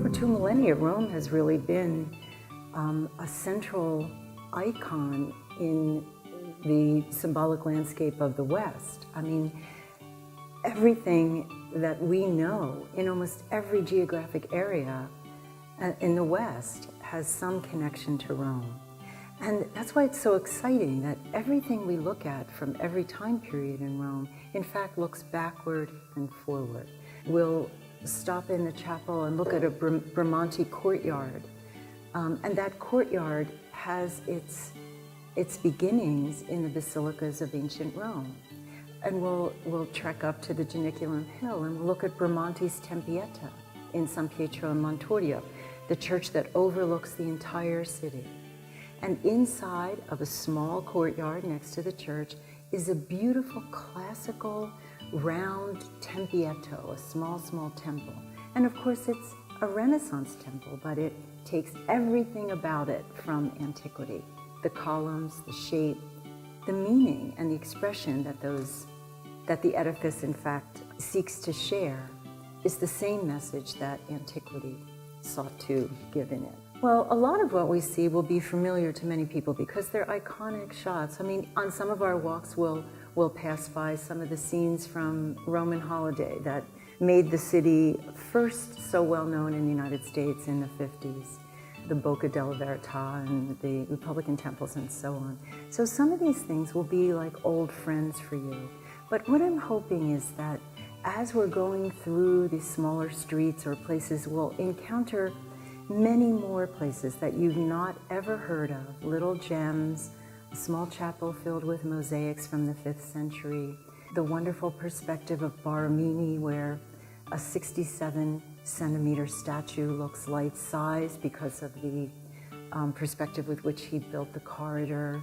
For 2 millennia, Rome has really been a central icon in the symbolic landscape of the West. I mean, everything that we know in almost every geographic area in the West has some connection to Rome. And that's why it's so exciting that everything we look at from every time period in Rome, in fact, looks backward and forward. We'll stop in the chapel and look at a Bramante courtyard. And that courtyard has its beginnings in the basilicas of ancient Rome. And we'll trek up to the Janiculum Hill and we'll look at Bramante's Tempietta in San Pietro in Montorio, the church that overlooks the entire city. And inside of a small courtyard next to the church is a beautiful classical round tempietto, a small temple. And of course it's a Renaissance temple, but it takes everything about it from antiquity. The columns, the shape, the meaning and the expression that the edifice in fact seeks to share is the same message that antiquity sought to give in it. Well, a lot of what we see will be familiar to many people because they're iconic shots. I mean, on some of our walks we'll pass by some of the scenes from Roman holiday that made the city first so well known in the United States in the 50s. The Bocca della Verità and the Republican temples and so on. So some of these things will be like old friends for you. But what I'm hoping is that as we're going through these smaller streets or places, we'll encounter many more places that you've not ever heard of. Little gems, a small chapel filled with mosaics from the 5th century, the wonderful perspective of Borromini where a 67-centimeter statue looks life-size because of the perspective with which he built the corridor.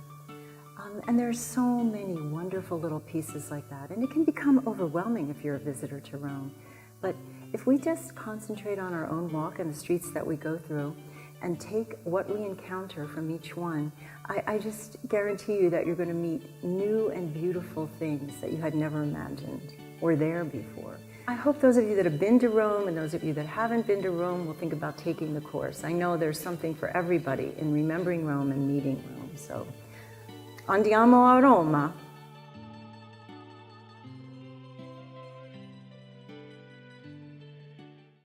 And there are so many wonderful little pieces like that. And it can become overwhelming if you're a visitor to Rome. But if we just concentrate on our own walk and the streets that we go through and take what we encounter from each one, I just guarantee you that you're going to meet new and beautiful things that you had never imagined were there before. I hope those of you that have been to Rome and those of you that haven't been to Rome will think about taking the course. I know there's something for everybody in remembering Rome and meeting Rome. So, andiamo a Roma!